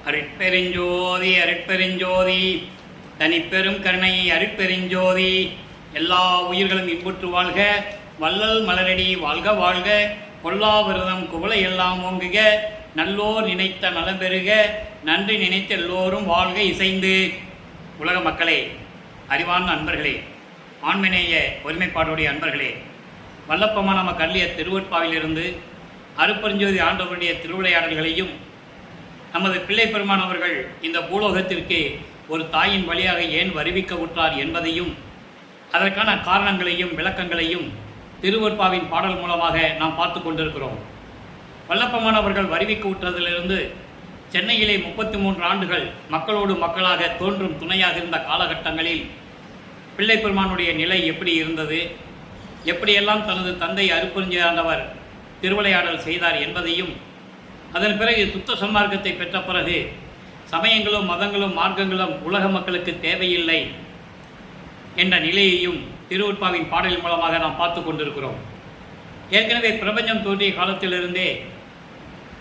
அருட்பெருஞ்சோதி அருட்பெருஞ்சோதி தனிப்பெரும் கருணை அருட்பெருஞ்சோதி. எல்லா உயிர்களும் இன்புற்று வாழ்க, வள்ளல் மலரடி வாழ்க வாழ்க, கொல்லாவிரதம் குவளை எல்லாம் ஓங்குக, நல்லோர் நினைத்த நலம் பெறுக, நன்றி நினைத்த எல்லோரும் வாழ்க இசைந்து. உலக மக்களே, அறிவான அன்பர்களே, ஆண்மநேய ஒருமைப்பாடுடைய அன்பர்களே, வல்லப்பமான நம்ம கல்லிய திருவற்பாவிலிருந்து அருட்பெருஞ்சோதி ஆண்டவருடைய திருவிளையாடல்களையும் நமது பிள்ளை பெருமானவர்கள் இந்த பூலோகத்திற்கு ஒரு தாயின் வழியாக ஏன் வருவிக்க உற்றார் என்பதையும் அதற்கான காரணங்களையும் விளக்கங்களையும் திருவற்பாவின் பாடல் மூலமாக நாம் பார்த்து கொண்டிருக்கிறோம். வல்லப்பமானவர்கள் வருவிக்க உற்றதிலிருந்து சென்னையிலே 33 ஆண்டுகள் மக்களோடு மக்களாக தோன்றும் துணையாக இருந்த காலகட்டங்களில் பிள்ளை பெருமானுடைய நிலை எப்படி இருந்தது, எப்படியெல்லாம் தனது தந்தை அருட்பெருஞ்சோதி ஆண்டவர் திருவிளையாடல் செய்தார் என்பதையும், அதன் பிறகு சுத்த சன்மார்க்கத்தை பெற்ற பிறகு சமயங்களும் மதங்களும் மார்க்கங்களும் உலக மக்களுக்கு தேவையில்லை என்ற நிலையையும் திருவற்பாவின் பாடல் மூலமாக நாம் பார்த்து கொண்டிருக்கிறோம். ஏற்கனவே பிரபஞ்சம் தோன்றிய காலத்திலிருந்தே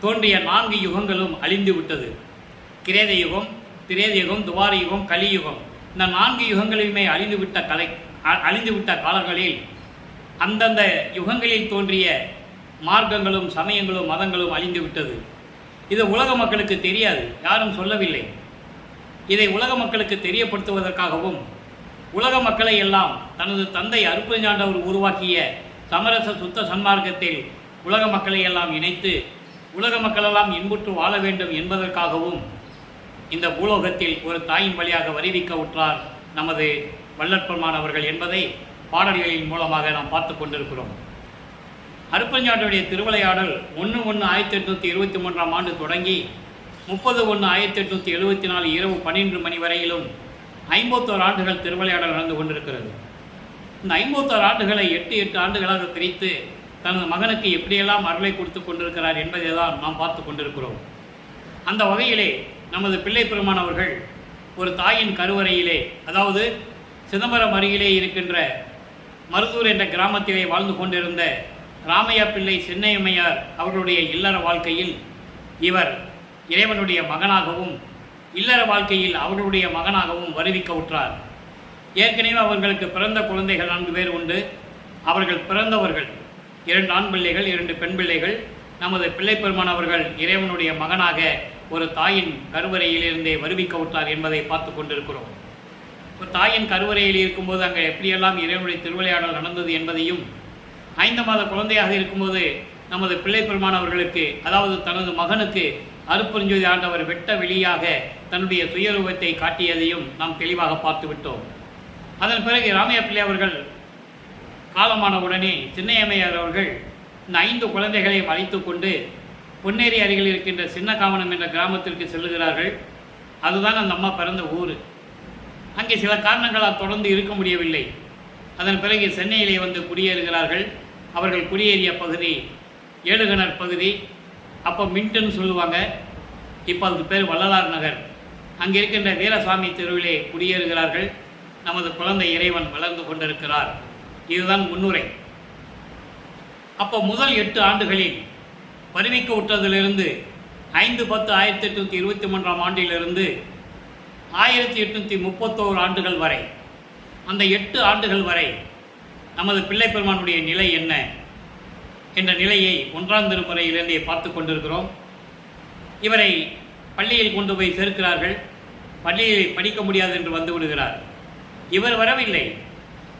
தோன்றிய 4 யுகங்களும் அழிந்து விட்டது. கிரேத யுகம், திரேத யுகம், துவார யுகம், கலியுகம். இந்த 4 யுகங்களையுமே அழிந்துவிட்ட காலங்களில் அந்தந்த யுகங்களில் தோன்றிய மார்க்கங்களும் சமயங்களும் மதங்களும் அழிந்து விட்டது. இது உலக மக்களுக்கு தெரியாது, யாரும் சொல்லவில்லை. இதை உலக மக்களுக்கு தெரியப்படுத்துவதற்காகவும் உலக மக்களை எல்லாம் தனது தந்தை அருட்பெருஞ்சோதி ஆண்டவர் உருவாக்கிய சமரச சுத்த சன்மார்க்கத்தில் உலக மக்களை எல்லாம் இணைத்து உலக மக்களெல்லாம் இன்புற்று வாழ வேண்டும் என்பதற்காகவும் இந்த பூலோகத்தில் ஒரு தாயின் வழியாக வருவிக்க உற்றார் நமது வல்லற்பெருமானவர்கள் என்பதை பாடல்களின் மூலமாக நாம் பார்த்து கொண்டிருக்கிறோம். அருட்பெருஞ்சோதி ஆண்டவருடைய திருவிளையாடல் 1/1/1823 ஆண்டு தொடங்கி 30/1/1874 இரவு 12 மணி வரையிலும் 51 ஆண்டுகள் திருவிளையாடல் நடந்து கொண்டிருக்கிறது. இந்த 51 ஆண்டுகளை 8 ஆண்டுகளாக பிரித்து தனது மகனுக்கு எப்படியெல்லாம் அருளை கொடுத்து கொண்டிருக்கிறார் என்பதை தான் நாம் பார்த்து கொண்டிருக்கிறோம். அந்த வகையிலே நமது பிள்ளை பெருமான் அவர்கள் ஒரு தாயின் கருவறையிலே, அதாவது சிதம்பரம் அருகிலே இருக்கின்ற மருதூர் என்ற கிராமத்திலே வாழ்ந்து கொண்டிருந்த ராமையா பிள்ளை சின்னையம்மையார் அவர்களுடைய இல்லற வாழ்க்கையில் இவர் இறைவனுடைய மகனாகவும் இல்லற வாழ்க்கையில் அவர்களுடைய மகனாகவும் வருவிக்க உற்றார். ஏற்கனவே அவர்களுக்கு பிறந்த குழந்தைகள் 4 பேர் உண்டு. அவர்கள் பிறந்தவர்கள் 2 ஆண் பிள்ளைகள், 2 பெண் பிள்ளைகள். நமது பிள்ளை பெருமான் அவர்கள் இறைவனுடைய மகனாக ஒரு தாயின் கருவறையிலிருந்தே வருவிக்க உற்றார் என்பதை பார்த்து கொண்டிருக்கிறோம். ஒரு தாயின் கருவறையில் இருக்கும்போது அங்கே எப்படியெல்லாம் இறைவனுடைய திருவிளையாடல் நடந்தது என்பதையும், 5 மாத குழந்தையாக இருக்கும்போது நமது பிள்ளை பெருமான் அவர்களுக்கு, அதாவது தனது மகனுக்கு அருட்பெருஞ்சோதி ஆண்டவர் வெட்ட வெளியாக தன்னுடைய சுயரூபத்தை காட்டியதையும் நாம் தெளிவாக பார்த்து விட்டோம். அதன் பிறகு ராமையா பிள்ளை அவர்கள் காலமான உடனே சின்னையம்மையார் அவர்கள் இந்த 5 குழந்தைகளையும் அழைத்து கொண்டு பொன்னேரி அருகில் இருக்கின்ற சின்னகாமனம் என்ற கிராமத்திற்கு செல்லுகிறார்கள். அதுதான் அந்த அம்மா பிறந்த ஊர். அங்கே சில காரணங்களால் தொடர்ந்து இருக்க முடியவில்லை. அதன் பிறகு சென்னையிலே வந்து குடியேறுகிறார்கள். அவர்கள் குடியேறிய பகுதி ஏழுகணர் பகுதி, அப்போ மின்ட்டுன்னு சொல்லுவாங்க, இப்போ அதுக்கு பேர் வள்ளலார் நகர். அங்கே இருக்கின்ற வீரசாமி தெருவிலே குடியேறுகிறார்கள். நமது குழந்தை இறைவன் வளர்ந்து கொண்டிருக்கிறார். இதுதான் முன்னுரை. அப்போ முதல் 8 ஆண்டுகளில் வருவிக்க உற்றதிலிருந்து 5/10/1823 ஆண்டிலிருந்து 1831 ஆண்டுகள் வரை, அந்த 8 ஆண்டுகள் வரை நமது பிள்ளை பெருமானுடைய நிலை என்ன என்ற நிலையை 1ஆம் திருமுறையிலிருந்தே பார்த்து கொண்டிருக்கிறோம். இவரை பள்ளியில் கொண்டு போய் சேர்க்கிறார்கள். பள்ளியில் படிக்க முடியாது என்று வந்து விடுகிறார். இவர் வரவில்லை.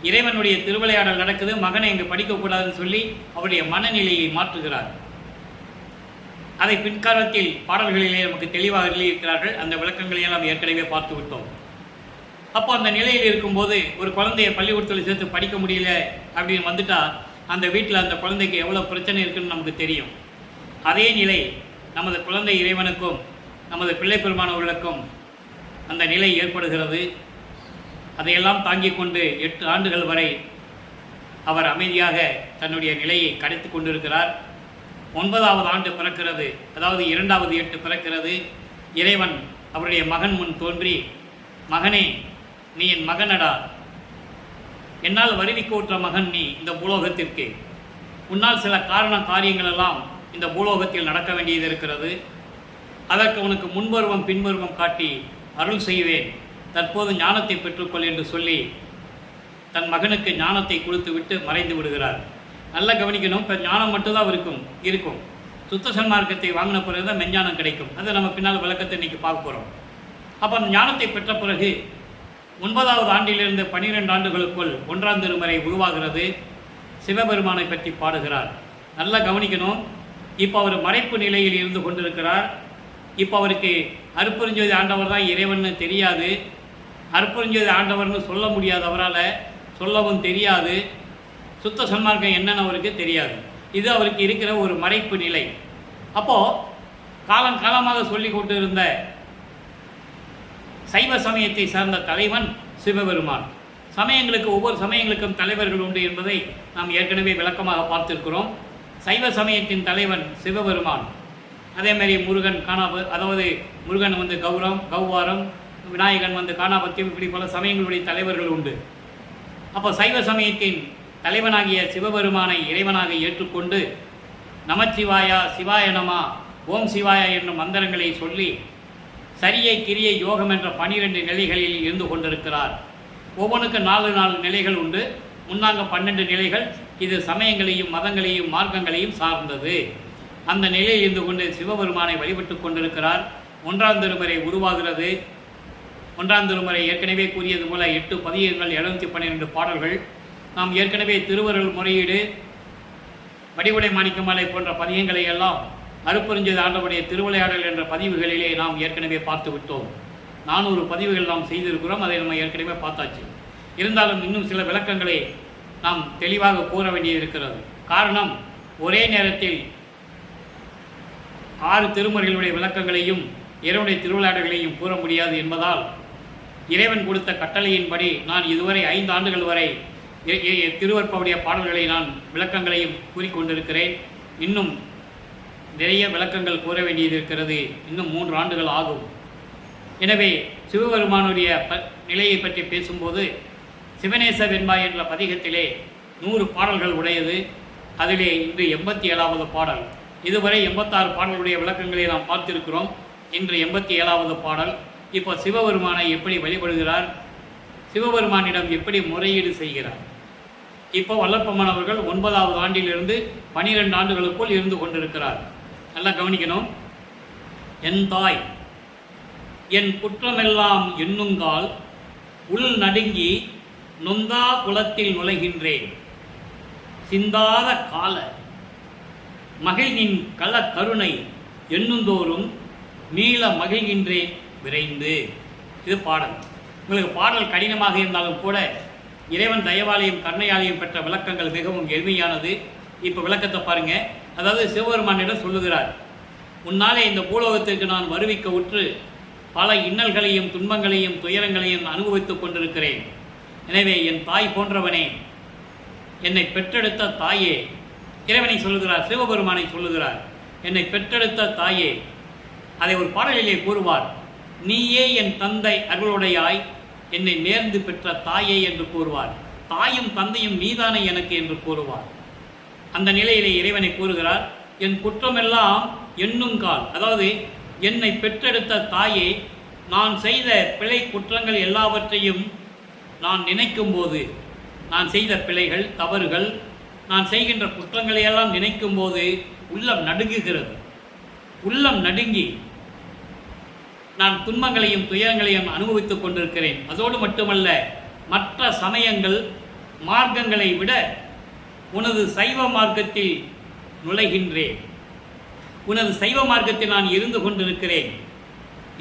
இறைவனுடைய திருவிளையாடல் நடக்குது, மகனை இங்கு படிக்கக்கூடாதுன்னு சொல்லி அவருடைய மனநிலையை மாற்றுகிறார். அதை பிற்காலத்தில் பாடல்களிலே நமக்கு தெளிவாக எழுதியிருக்கிறார்கள். அந்த விளக்கங்களையும் நாம் ஏற்கனவே பார்த்து விட்டோம். அப்போ அந்த நிலையில் இருக்கும்போது ஒரு குழந்தைய பள்ளிக்கூடத்தில் சேர்த்து படிக்க முடியல அப்படின்னு வந்துட்டா அந்த வீட்டில் அந்த குழந்தைக்கு எவ்வளோ பிரச்சனை இருக்குன்னு நமக்கு தெரியும். அதே நிலை நமது குழந்தை இறைவனுக்கும் நமது பிள்ளை பெருமானவர்களுக்கும் அந்த நிலை ஏற்படுகிறது. அதையெல்லாம் தாங்கிக் கொண்டு 8 ஆண்டுகள் வரை அவர் அமைதியாக தன்னுடைய நிலையை கடத்தி கொண்டிருக்கிறார். 9வது ஆண்டு பிறக்கிறது, அதாவது 2வது 8 பிறக்கிறது. இறைவன் அவருடைய மகன் முன் தோன்றி, மகனே நீ என் மகனடா, என்னால் வருவிக்க உற்ற மகன் நீ இந்த பூலோகத்திற்கு, உன்னால் சில காரியங்கள் எல்லாம் இந்த பூலோகத்தில் நடக்க வேண்டியது இருக்கிறது. அதற்கு உனக்கு முன்பருவம் பின்பருவம் காட்டி அருள் செய்வேன், தற்போது ஞானத்தை பெற்றுக்கொள் என்று சொல்லி தன் மகனுக்கு ஞானத்தை கொடுத்து விட்டு மறைந்து விடுகிறார். நல்லா கவனிக்கணும். இப்போ ஞானம் மட்டும்தான் இருக்கும். சுத்த சன்மார்க்கத்தை வாங்கின பிறகு தான் மெஞ்ஞானம் கிடைக்கும். அதை நம்ம பின்னால் விளக்கத்தை இன்றைக்கி பார்க்க போகிறோம். அப்போ அந்த ஞானத்தை பெற்ற பிறகு 9வது ஆண்டிலிருந்து 12 ஆண்டுகளுக்குள் 1ஆம் திருமுறை உருவாகிறது. சிவபெருமானை பற்றி பாடுகிறார். நல்லா கவனிக்கணும். இப்போ அவர் மறைப்பு நிலையில் இருந்து கொண்டிருக்கிறார். இப்போ அவருக்கு அருட்பெருஞ்சோதி ஆண்டவர் தான் இறைவன் தெரியாது. அருட்பெருஞ்சோதி ஆண்டவர்னு சொல்ல முடியாது, அவரால் சொல்லவும் தெரியாது. சுத்த சன்மார்க்கம் என்னன்னு அவருக்கு தெரியாது. இது அவருக்கு இருக்கிற ஒரு மறைப்பு நிலை. அப்போது காலங்காலமாக சொல்லி கொண்டு இருந்த சைவ சமயத்தை சார்ந்த தலைவன் சிவபெருமான். சமயங்களுக்கு ஒவ்வொரு சமயங்களுக்கும் தலைவர்கள் உண்டு என்பதை நாம் ஏற்கனவே விளக்கமாக பார்த்திருக்கிறோம். சைவ சமயத்தின் தலைவன் சிவபெருமான். அதேமாதிரி முருகன் அதாவது முருகன் கௌவாரம், விநாயகன் காணாபத்தியம், இப்படி பல சமயங்களுடைய தலைவர்கள் உண்டு. அப்போ சைவ சமயத்தின் தலைவனாகிய சிவபெருமானை இறைவனாக ஏற்றுக்கொண்டு நமச்சிவாயா, சிவாய நமா, ஓம் சிவாயா என்னும் மந்திரங்களை சொல்லி சரியை கிரியை யோகம் என்ற 12 நிலைகளில் இருந்து கொண்டிருக்கிறார். ஒவ்வொன்றுக்கு 4 நிலைகள் உண்டு. முன்னாங்க 12 நிலைகள். இது சமயங்களையும் மதங்களையும் மார்க்கங்களையும் சார்ந்தது. அந்த நிலையில் இருந்து கொண்டு சிவபெருமானை வழிபட்டு கொண்டிருக்கிறார். 1ஆம் திருமுறை உருவாகிறது. 1ஆம் திருமுறை ஏற்கனவே கூறியது போல 8 பதிகங்கள், 712 பாடல்கள். நாம் ஏற்கனவே திருவருள் முறையீடு, வடிவுடை மாணிக்கமாலை போன்ற பதிகங்களை எல்லாம் அருட்பெருஞ்சோதி ஆண்டவருடைய திருவிளையாடல் என்ற பதிவுகளிலே நாம் ஏற்கனவே பார்த்து விட்டோம். 400 பதிவுகள் நாம் செய்திருக்கிறோம். அதை நம்ம ஏற்கனவே பார்த்தாச்சு. இருந்தாலும் இன்னும் சில விளக்கங்களை நாம் தெளிவாக கூற வேண்டியிருக்கிறது. காரணம், ஒரே நேரத்தில் 6 திருமுறைகளுடைய விளக்கங்களையும் இறைவனுடைய திருவிளையாடல்களையும் கூற முடியாது என்பதால் இறைவன் கொடுத்த கட்டளையின்படி நான் இதுவரை 5 ஆண்டுகள் வரை திருவருட்பாவுடைய பாடல்களை நான் விளக்கங்களையும் கூறிக்கொண்டிருக்கிறேன். இன்னும் நிறைய விளக்கங்கள் கூற வேண்டியது இருக்கிறது. இன்னும் 3 ஆண்டுகள் ஆகும். எனவே சிவபெருமானுடைய நிலையை பற்றி பேசும்போது சிவநேச வெண்பாய் என்ற பதிகத்திலே 100 பாடல்கள் உடையது. அதிலே இன்று 87வது பாடல். இதுவரை 86 பாடல்களுடைய விளக்கங்களை நாம் பார்த்திருக்கிறோம். இன்று 87வது பாடல். இப்போ சிவபெருமானை எப்படி வழிபடுகிறார், சிவபெருமானிடம் எப்படி முறையீடு செய்கிறார். இப்போ வல்லப்பெருமான் அவர்கள் 9வது ஆண்டிலிருந்து 12 ஆண்டுகளுக்குள் இருந்து கொண்டிருக்கிறார். நல்லா கவனிக்கணும். என் தாய் என் குற்றமெல்லாம் எண்ணுங்கால் உள் நடுங்கி நொந்தா குலத்தில் நுழைகின்றேன், சிந்தாத கால மகிழ்கின் கள கருணை எண்ணுந்தோறும் மீள மகிழ்கின்றேன் விரைந்து. இது பாடல். உங்களுக்கு பாடல் கடினமாக இருந்தாலும் கூட இறைவன் தயவாலயம் கருணையாலயம் பெற்ற விளக்கங்கள் மிகவும் எளிமையானது. இப்போ விளக்கத்தை பாருங்க. அதாவது சிவபெருமானிடம் சொல்லுகிறார், உன்னாலே இந்த பூலோகத்திற்கு நான் வருவிக்க உற்று பல இன்னல்களையும் துன்பங்களையும் துயரங்களையும் அனுபவித்துக் கொண்டிருக்கிறேன். எனவே என் தாய் போன்றவனே, என்னை பெற்றெடுத்த தாயே, இறைவனை சொல்லுகிறார், சிவபெருமானை சொல்லுகிறார், என்னை பெற்றெடுத்த தாயே. அதை ஒரு பாடலிலே கூறுவார், நீயே என் தந்தை அருளுடையாய் என்னை நேர்ந்து பெற்ற தாயே என்று கூறுவார். தாயும் தந்தையும் நீதானே எனக்கு என்று கூறுவார். அந்த நிலையிலே இறைவனை கூறுகிறார், என் குற்றமெல்லாம் எண்ணுங்கால், அதாவது என்னை பெற்றெடுத்த தாயே, நான் செய்த பிழை குற்றங்கள் எல்லாவற்றையும் நான் நினைக்கும் போது, நான் செய்த பிழைகள் தவறுகள் நான் செய்கின்ற குற்றங்களையெல்லாம் நினைக்கும் போது உள்ளம் நடுங்குகிறது. உள்ளம் நடுங்கி நான் துன்பங்களையும் துயரங்களையும் அனுபவித்துக் கொண்டிருக்கிறேன். அதோடு மட்டுமல்ல, மற்ற சமயங்கள் மார்க்கங்களை விட உனது சைவ மார்க்கத்தில் நுழைகின்றேன். உனது சைவ மார்க்கத்தில் நான் இருந்து கொண்டிருக்கிறேன்.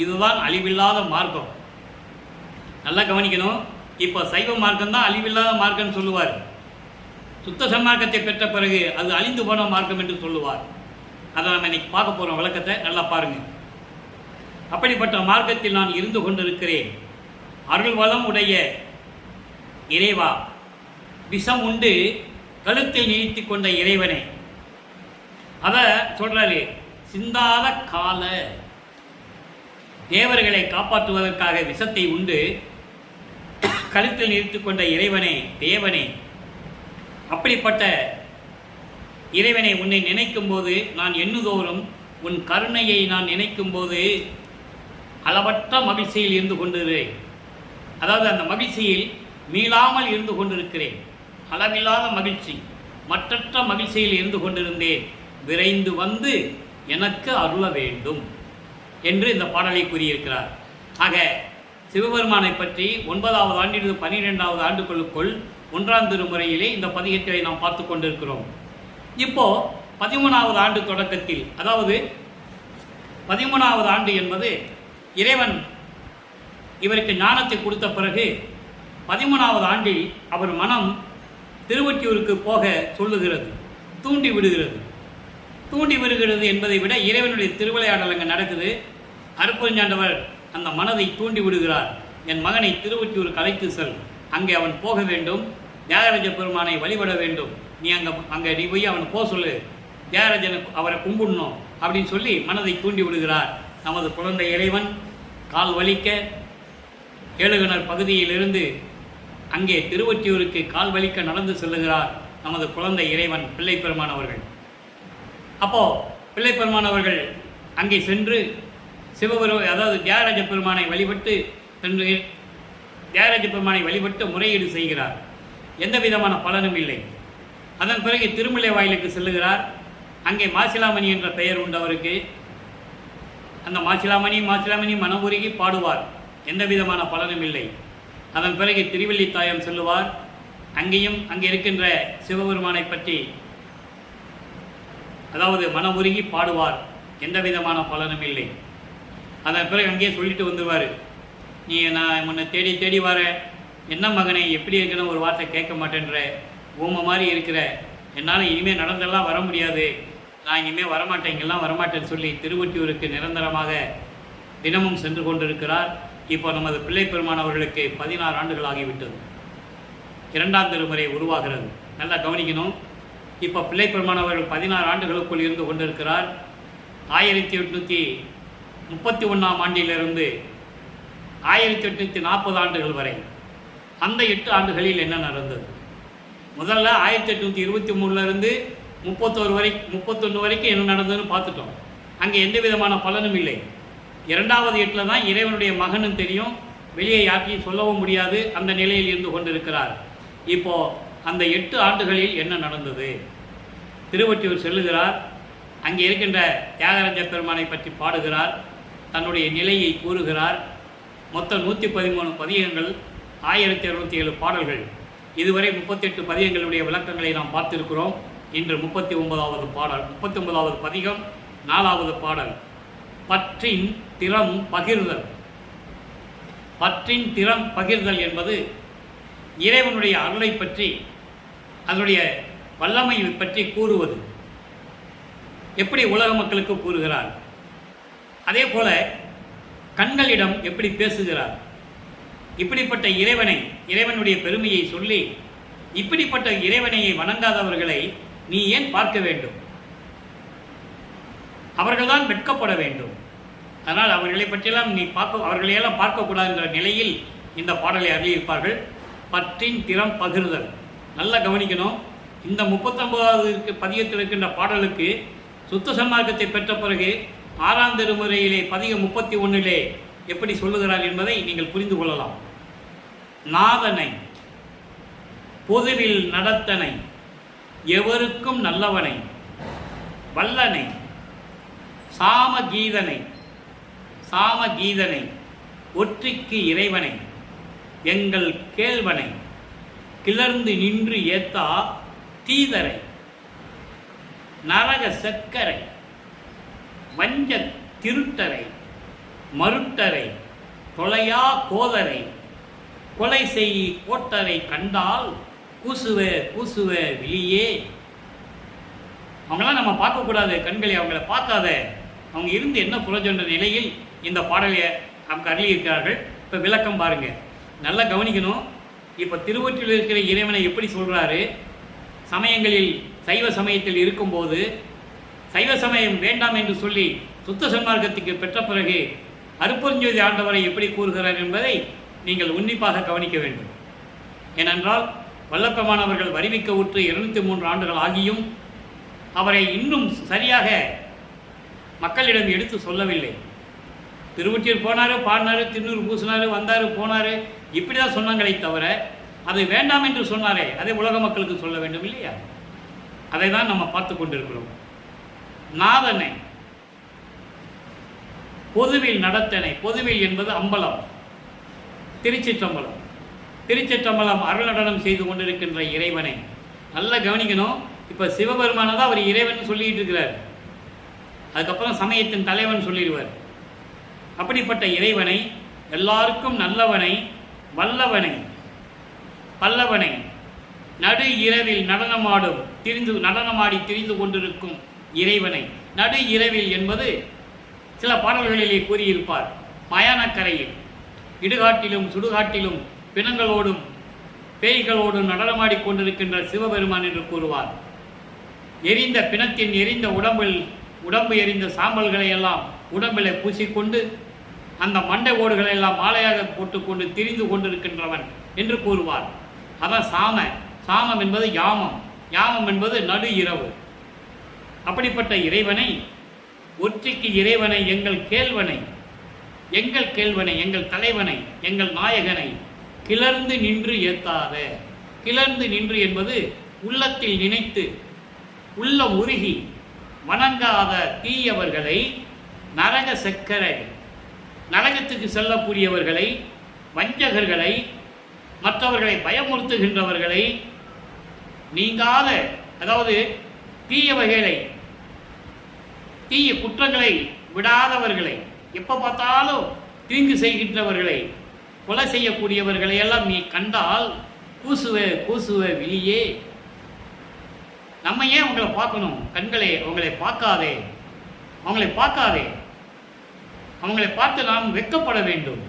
இதுதான் அழிவில்லாத மார்க்கம். நல்லா கவனிக்கணும். இப்போ சைவ மார்க்கம் தான் அழிவில்லாத மார்க்கம்னு சொல்லுவார். சுத்த சன்மார்க்கத்தை பெற்ற பிறகு அது அழிந்து போன மார்க்கம் என்று சொல்லுவார். அதை நம்ம இன்னைக்கு பார்க்க போகிறோம். விளக்கத்தை நல்லா பாருங்கள். அப்படிப்பட்ட மார்க்கத்தில் நான் இருந்து கொண்டிருக்கிறேன். அருள் வளம் உடைய இறைவா, விஷம் உண்டு கழுத்தில் நீட்டி கொண்ட இறைவனே. அதை சொல்றாரு, சிந்தாத கால, தேவர்களை காப்பாற்றுவதற்காக விஷத்தை உண்டு கழுத்தில் நிறுத்தி கொண்ட இறைவனே, தேவனே. அப்படிப்பட்ட இறைவனை உன்னை நினைக்கும் போது நான் எண்ணுதோறும் உன் கருணையை நான் நினைக்கும் போது அளவற்ற மகிழ்ச்சியில் இருந்து கொண்டிருக்கிறேன். அதாவது அந்த மகிழ்ச்சியில் மீளாமல் இருந்து கொண்டிருக்கிறேன். அளவில்லாத மகிழ்ச்சி, மற்றற்ற மகிழ்ச்சியில் இருந்து கொண்டிருந்தேன். விரைந்து வந்து எனக்கு அருள வேண்டும் என்று இந்த பாடலை கூறியிருக்கிறார். ஆக சிவபெருமானை பற்றி 9வது ஆண்டிலிருந்து 12வது ஆண்டுகளுக்குள் 1ஆம் திருமுறையிலே இந்த பதிகத்தை நாம் பார்த்து கொண்டிருக்கிறோம். இப்போ 13வது ஆண்டு தொடக்கத்தில், அதாவது 13வது ஆண்டு என்பது இறைவன் இவருக்கு ஞானத்தை கொடுத்த பிறகு 13வது ஆண்டில் அவர் மனம் திருவொற்றியூருக்கு போக சொல்லுகிறது, தூண்டி விடுகிறது. தூண்டி விடுகிறது என்பதை விட இறைவனுடைய திருவிளையாடல் அங்கே நடக்குது. அருட்பெருஞ்சாண்டவர் அந்த மனதை தூண்டி விடுகிறார். என் மகனை திருவொற்றியூருக்கு அழைத்து செல், அங்கே அவன் போக வேண்டும், தியாகராஜ பெருமானை வழிபட வேண்டும், நீ அங்கே போய் அவனை போக சொல்லு, தியாகராஜனை அவரை கும்பிடணும் அப்படின்னு சொல்லி மனதை தூண்டி விடுகிறார். நமது குழந்தை இறைவன் கால் வலிக்க ஏழுகிணர் பகுதியிலிருந்து அங்கே திருவொற்றியூருக்கு கால் வலிக்க நடந்து செல்லுகிறார் நமது குழந்தை இறைவன் பிள்ளை பெருமான் அவர்கள். அப்போது பிள்ளை பெருமான் அவர்கள் அங்கே சென்று அதாவது தியாகராஜ பெருமானை வழிபட்டு சென்று தியாகராஜ பெருமானை வழிபட்டு முறையீடு செய்கிறார். எந்த விதமான பலனும் இல்லை. அதன் பிறகு திருமலை வாயிலுக்கு செல்லுகிறார். அங்கே மாசிலாமணி என்ற பெயர் உண்டு அவருக்கு. அந்த மாசிலாமணி மனமுருகி பாடுவார். எந்த விதமான பலனும் இல்லை. அதன் பிறகு திருவல்லித்தாயம் செல்லுவார். அங்கேயும் அங்கே இருக்கின்ற சிவபெருமானை பற்றி அதாவது மனமுருகி பாடுவார். எந்த விதமான பலனும் இல்லை. அதன் பிறகு அங்கேயே சொல்லிட்டு வந்துடுவார், நீ நான் முன்னை தேடி தேடி வர, என்ன மகனை எப்படி இருக்குன்னு ஒரு வார்த்தை கேட்க மாட்டேன்ற, ஊமை மாதிரி இருக்கிற, என்னால் இனிமேல் நடந்தெல்லாம் வர முடியாது, நான் இனிமேல் வரமாட்டேன், இங்கெல்லாம் வரமாட்டேன்னு சொல்லி திருவொற்றியூருக்கு நிரந்தரமாக தினமும் சென்று கொண்டிருக்கிறார். இப்போ நமது பிள்ளை பெருமான் அவர்களுக்கு 16 ஆண்டுகள் ஆகிவிட்டது. 2ஆம் திருமுறை உருவாகிறது. நல்லா கவனிக்கணும். இப்போ பிள்ளை பெருமான் அவர்கள் 16 ஆண்டுகளுக்குள் இருந்து கொண்டிருக்கிறார். 1831ஆம் ஆண்டிலிருந்து 1840 ஆண்டுகள் வரை அந்த 8 ஆண்டுகளில் என்ன நடந்தது? முதல்ல 1823லேருந்து 31 வரைக்கும் என்ன நடந்ததுன்னு பார்த்துட்டோம். அங்கே எந்த விதமான பலனும் இல்லை. 2வது 8ல் தான் இறைவனுடைய மகனும் தெரியும், வெளியே யாரையும் சொல்லவும் முடியாது, அந்த நிலையில் இருந்து கொண்டிருக்கிறார். இப்போது அந்த 8 ஆண்டுகளில் என்ன நடந்தது? திருவொற்றியூர் செல்லுகிறார். அங்கே இருக்கின்ற தியாகராஜ பெருமானை பற்றி பாடுகிறார். தன்னுடைய நிலையை கூறுகிறார். மொத்தம் 113 பதிகங்கள், 1207 பாடல்கள். இதுவரை 38 பதிகங்களுடைய விளக்கங்களை நாம் பார்த்திருக்கிறோம். இன்று 39வது பாடல், 39வது பதிகம், 4வது பாடல். பற்றின் திறம் பகிர்தல். பற்றின் திறம் பகிர்தல் என்பது இறைவனுடைய அருளை பற்றி, அதனுடைய வல்லமை பற்றி கூறுவது. எப்படி உலக மக்களுக்கு கூறுகிறார், அதே போல கண்களிடம் எப்படி பேசுகிறார். இப்படிப்பட்ட இறைவனுடைய பெருமையை சொல்லி, இப்படிப்பட்ட இறைவனையை வணங்காதவர்களை நீ ஏன் பார்க்க வேண்டும்? அவர்கள்தான் வெட்கப்பட வேண்டும். அதனால் அவர்களை பற்றியெல்லாம் நீ அவர்களையெல்லாம் பார்க்கக்கூடாது என்ற நிலையில் இந்த பாடலை அருளியிருப்பார்கள். பற்றின் திறம் பகிர்தல். நல்லா கவனிக்கணும். இந்த 39வது பதிகத்தில் இருக்கின்ற பாடலுக்கு சுத்த சன்மார்க்கத்தை பெற்ற பிறகு 6ஆம் திருமுறையிலே பதிகம் 31லே எப்படி சொல்லுகிறார் என்பதை நீங்கள் புரிந்து கொள்ளலாம். நாதனை பொதுவில் நடத்தனை, எவருக்கும் நல்லவனை, வல்லனை, சாமகீதனை, ஒற்றிக்கு இறைவனை, எங்கள் கேள்வனை, கிளர்ந்து நின்று ஏத்தா தீதரை, நரக செக்கரை, வஞ்ச திருட்டரை, மருட்டரை, தொலையா கோதரை, கொலை செய் கோட்டரை கண்டால் கூசுவ வெளியே. அவங்களாம் நம்ம பார்க்கக்கூடாது, கண்களை அவங்கள பார்க்காத, அவங்க இருந்து என்ன புரஜென்ற நிலையில் இந்த பாடலை நமக்கு அருளியிருக்கிறார்கள். இப்போ விளக்கம் பாருங்க, நல்லா கவனிக்கணும். இப்போ திருவொற்றியூரில் இருக்கிற இறைவனை எப்படி சொல்கிறாரு? சமயங்களில் சைவ சமயத்தில் இருக்கும்போது சைவ சமயம் வேண்டாம் என்று சொல்லி சுத்த சன்மார்க்கத்துக்கு பெற்ற பிறகு அருட்பெருஞ்சோதி ஆண்டவரை எப்படி கூறுகிறார் என்பதை நீங்கள் உன்னிப்பாக கவனிக்க வேண்டும். ஏனென்றால் வல்லப்பெருமானவர்கள் வருவிக்க உற்று 203 ஆண்டுகள் ஆகியும் அவரை இன்னும் சரியாக மக்களிடம் எடுத்து சொல்லவில்லை. திருவொற்றியூர் போனார், பாடினார், திருநூறு பூசினார், வந்தார், போனார், இப்படி தான் சொன்னாங்களே தவிர அது வேண்டாம் என்று சொன்னாரே அதை உலக மக்களுக்கு சொல்ல வேண்டும் இல்லையா? அதை தான் நம்ம பார்த்து கொண்டிருக்கிறோம். நாதனை பொதுவில் நடத்தனை, பொதுவில் என்பது அம்பலம், திருச்சிற்றம்பலம். திருச்சிற்றம்பலம் அருள் நடனம் செய்து கொண்டிருக்கின்ற இறைவனை நல்லா கவனிக்கணும். இப்போ சிவபெருமானை தான் அவர் இறைவன் சொல்லிட்டு இருக்கிறார். அதுக்கப்புறம் சமயத்தின் தலைவன் சொல்லிடுவார். அப்படிப்பட்ட இறைவனை, எல்லாருக்கும் நல்லவனை, வல்லவனை, பல்லவனை, நடு இரவில் நடனமாடி திரிந்து கொண்டிருக்கும் இறைவனை. நடு இரவில் என்பது சில பாடல்களிலே கூறியிருப்பார். மயானக்கரையில் இடுகாட்டிலும் சுடுகாட்டிலும் பிணங்களோடும் பேய்களோடும் நடனமாடி கொண்டிருக்கின்ற சிவபெருமான் என்று கூறுவார். எரிந்த பிணத்தின் எரிந்த உடம்பு எரிந்த சாம்பல்களை எல்லாம் உடம்பில் பூசிக்கொண்டு அந்த மண்டை ஓடுகளை எல்லாம் மாலையாக போட்டுக்கொண்டு திரிந்து கொண்டிருக்கின்றவன் என்று கூறுவார். அதான் சாமம் என்பது யாமம் என்பது நடு இரவு. அப்படிப்பட்ட இறைவனை, ஒற்றிக்கு இறைவனை, எங்கள் கேள்வனை, எங்கள் தலைவனை, எங்கள் நாயகனை கிளர்ந்து நின்று ஏத்தாத. கிளர்ந்து நின்று என்பது உள்ளத்தில் நினைத்து உள்ளம் உருகி வணங்காத தீயவர்களை, நரக செக்கரை, நரகத்துக்கு செல்லக்கூடியவர்களை, வஞ்சகர்களை, மற்றவர்களை பயமுறுத்துகின்றவர்களை, நீங்காத, அதாவது தீய வகைகளை, தீய குற்றங்களை விடாதவர்களை, எப்போ பார்த்தாலும் தீங்கு செய்கின்றவர்களை, கொலை செய்யக்கூடியவர்களை எல்லாம் நீ கண்டால் கூசுவ விழியே, நம்ம ஏன் அவங்களை பார்க்கணும்? கண்களே, அவங்களை பார்க்காதே, அவங்களை பார்த்து நாம் வெட்கப்பட வேண்டும்.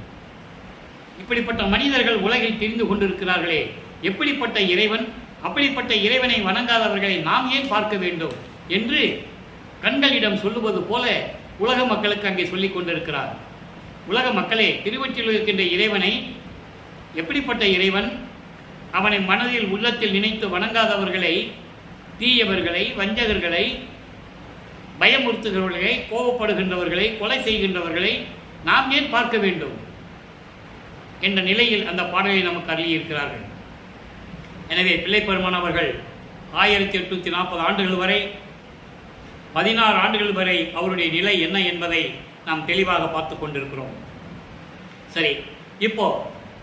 இப்படிப்பட்ட மனிதர்கள் உலகில் தெரிந்து கொண்டிருக்கிறார்களே, எப்படிப்பட்ட இறைவன், அப்படிப்பட்ட இறைவனை வணங்காதவர்களை நாம் ஏன் பார்க்க வேண்டும் என்று கண்களிடம் சொல்லுவது போல உலக மக்களுக்கு அங்கே சொல்லிக் கொண்டிருக்கிறார். உலக மக்களே, திருவொற்றியூரில் இருக்கின்ற இறைவனை, எப்படிப்பட்ட இறைவன், அவனை மனதில் உள்ளத்தில் நினைத்து வணங்காதவர்களை, தீயவர்களை, வஞ்சகர்களை, பயமுறுத்துகிறவர்களை, கோபப்படுகின்றவர்களை, கொலை செய்கின்றவர்களை நாம் ஏன் பார்க்க வேண்டும் என்ற நிலையில் அந்த பாடலை நமக்கு அருளியிருக்கிறார்கள். எனவே பிள்ளைப்பெருமான் அவர்கள் 1840 ஆண்டுகள் வரை, 16 ஆண்டுகள் வரை அவருடைய நிலை என்ன என்பதை நாம் தெளிவாக பார்த்து கொண்டிருக்கிறோம். சரி, இப்போ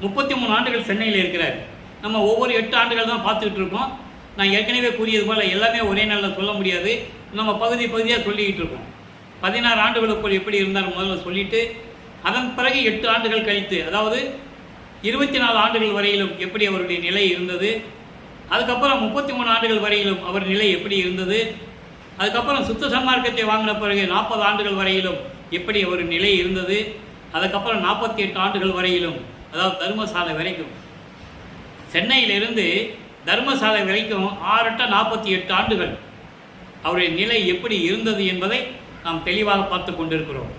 33 ஆண்டுகள் சென்னையில் இருக்கிறார். நம்ம ஒவ்வொரு 8 ஆண்டுகள் தான் பார்த்துக்கிட்டு இருக்கோம். நான் ஏற்கனவே கூறியது போல் எல்லாமே ஒரே நாளில் சொல்ல முடியாது. நம்ம பகுதியாக சொல்லிக்கிட்டு இருக்கோம். 16 ஆண்டுகளுக்குள் எப்படி இருந்தார் முதல்ல சொல்லிட்டு, அதன் பிறகு 8 ஆண்டுகள் கழித்து, அதாவது 24 ஆண்டுகள் வரையிலும் எப்படி அவருடைய நிலை இருந்தது, அதுக்கப்புறம் 33 ஆண்டுகள் வரையிலும் அவர் நிலை எப்படி இருந்தது, அதுக்கப்புறம் சுத்த சன்மார்க்கத்தை வாங்கின பிறகு 40 ஆண்டுகள் வரையிலும் எப்படி அவர் நிலை இருந்தது, அதுக்கப்புறம் 48 ஆண்டுகள் வரையிலும், அதாவது தர்மசாலை வரைக்கும், சென்னையிலிருந்து தர்மசாலை வரைக்கும் 6-48 ஆண்டுகள் அவருடைய நிலை எப்படி இருந்தது என்பதை நாம் தெளிவாக பார்த்து கொண்டிருக்கிறோம்.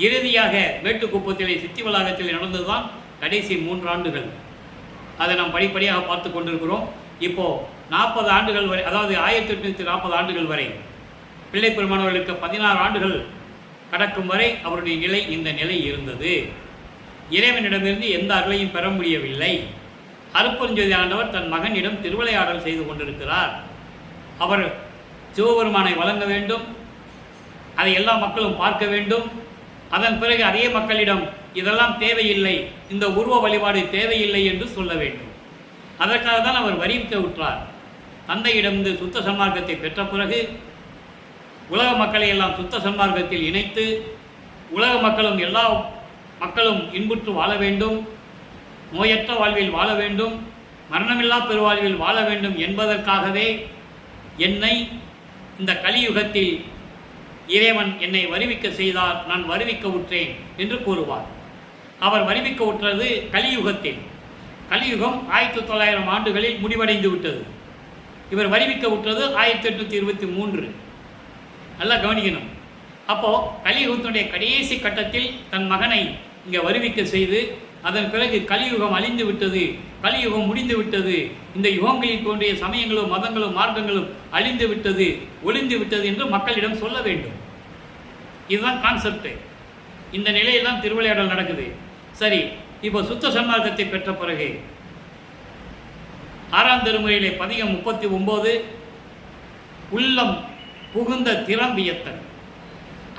இறுதியாக மேட்டுக்குப்பத்திலே சித்தி வளாகத்தில் நடந்ததுதான் கடைசி 3 ஆண்டுகள். அதை நாம் படிப்படியாக பார்த்து கொண்டிருக்கிறோம். இப்போது 40 ஆண்டுகள் வரை, அதாவது 1840 ஆண்டுகள் வரை, பிள்ளைப்பெருமானவர்களுக்கு 16 ஆண்டுகள் கடக்கும் வரை அவருடைய நிலை இந்த நிலை இருந்தது. இறைவனிடமிருந்து எந்த அருளையும் பெற முடியவில்லை. அருட்பெருஞ்சோதி ஆண்டவர் தன் மகனிடம் திருவிளையாடல் செய்து கொண்டிருக்கிறார். அவர் சிவபெருமானை வழங்க வேண்டும், அதை எல்லா மக்களும் பார்க்க வேண்டும். அதன் பிறகு அதே மக்களிடம் இதெல்லாம் தேவையில்லை, இந்த உருவ வழிபாடு தேவையில்லை என்று சொல்ல வேண்டும். அதற்காக தான் அவர் வரிவிக்க உற்றார். தந்தையிடமிருந்து சுத்த சன்மார்க்கத்தை பெற்ற பிறகு உலக மக்களை எல்லாம் சுத்த சன்மார்க்கத்தில் இணைத்து உலக மக்களும் எல்லா மக்களும் இன்புற்று வாழ வேண்டும், நோயற்ற வாழ்வில் வாழ வேண்டும், மரணமில்லா பெருவாழ்வில் வாழ வேண்டும் என்பதற்காகவே என்னை இந்த கலியுகத்தில் இறைவன் என்னை வருவிக்க செய்தார், நான் வருவிக்க உற்றேன் என்று கூறுவார். அவர் வருவிக்க உற்றது கலியுகத்தில். கலியுகம் 1900 ஆண்டுகளில் முடிவடைந்து விட்டது. இவர் வருவிக்க உற்றது 1823. நல்லா கவனிக்கணும். அப்போது கலியுகத்தினுடைய கடைசி கட்டத்தில் தன் மகனை இங்கே வருவிக்க செய்து, அதன் பிறகு கலியுகம் அழிந்து விட்டது, கலியுகம் முடிந்து விட்டது, இந்த யுகங்களில் தோன்றிய சமயங்களும் மதங்களும் மார்க்கங்களும் அழிந்து விட்டது, ஒளிந்து விட்டது என்று மக்களிடம் சொல்ல வேண்டும். இதுதான் கான்செப்ட். இந்த நிலையில் தான் திருவிளையாடல் நடக்குது. சரி, இப்போ சுத்த சன்மார்க்கத்தை பெற்ற பிறகு 6ஆம் திருமுறையிலே பதிகம் 39 உள்ளம் புகுந்த திறம் வியத்தல்.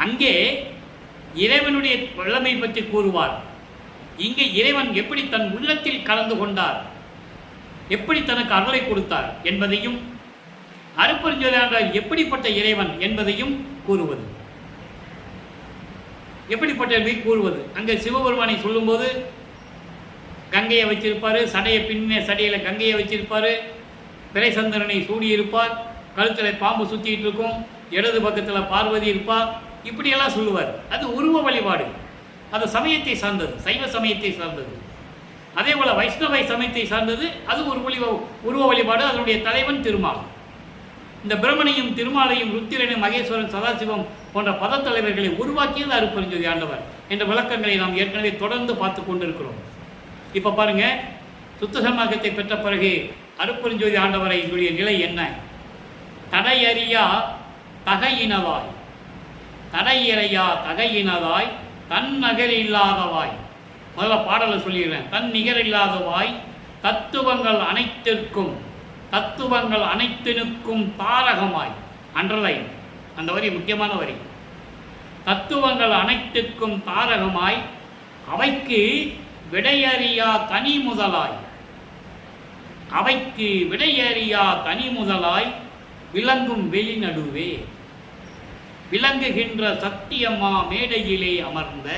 அங்கே இறைவனுடைய வல்லமை பற்றி கூறுவார். இங்கே இறைவன் எப்படி தன் உள்ளத்தில் கலந்து கொண்டார், எப்படி தனக்கு அருளை கொடுத்தார் என்பதையும், அருட்பெருஞ்சோதி எப்படிப்பட்ட இறைவன் என்பதையும் கூறுவது. எப்படிப்பட்ட கூறுவது அங்கே சிவபெருமானை சொல்லும்போது கங்கையை வச்சிருப்பார், சடையை பின்ன சடையில் கங்கையை வச்சிருப்பார், பிறைசந்திரனை சூடியிருப்பார், கழுத்தில் பாம்பு சுற்றிட்டு இருக்கும், இடது பக்கத்தில் பார்வதி இருப்பார், இப்படியெல்லாம் சொல்லுவார். அது உருவ வழிபாடு. அது சமயத்தை சார்ந்தது, சைவ சமயத்தை சார்ந்தது. அதே போல் வைஷ்ணவை சமயத்தை சார்ந்தது. அது ஒரு உருவ வழிபாடு. அதனுடைய தலைவன் திருமால். இந்த பிரம்மனையும் திருமாலையும் ருத்திரனும் மகேஸ்வரன் சதாசிவம் போன்ற பதத்தலைவர்களை உருவாக்கியது அருட்பெருஞ்சோதி ஆண்டவர் என்ற விளக்கங்களை நாம் ஏற்கனவே தொடர்ந்து பார்த்து கொண்டிருக்கிறோம். இப்போ பாருங்க, சுத்த சன்மார்க்கத்தை பெற்ற பிறகு அருட்பெருஞ்சோதி ஆண்டவரை இதனுடைய நிலை என்ன? தடையறியா தகையினதாய், தடையறையா தகையினதாய், தன் நகர் இல்லாதவாய். முதல்ல பாடலை சொல்லிடுறேன். தன் நிகர் இல்லாதவாய், தத்துவங்கள் அனைத்திற்கும், தத்துவங்கள் அனைத்தினுக்கும் தாரகமாய். அன்றலைன் அந்த வரி முக்கியமான வரி. தத்துவங்கள் அனைத்திற்கும் தாரகமாய், அவைக்கு விடையறியா தனி முதலாய், அவைக்கு விடையறியா தனி முதலாய், விளங்கும் வெளிநடுவே விளங்குகின்ற சத்தியமா மேடையிலே அமர்ந்த.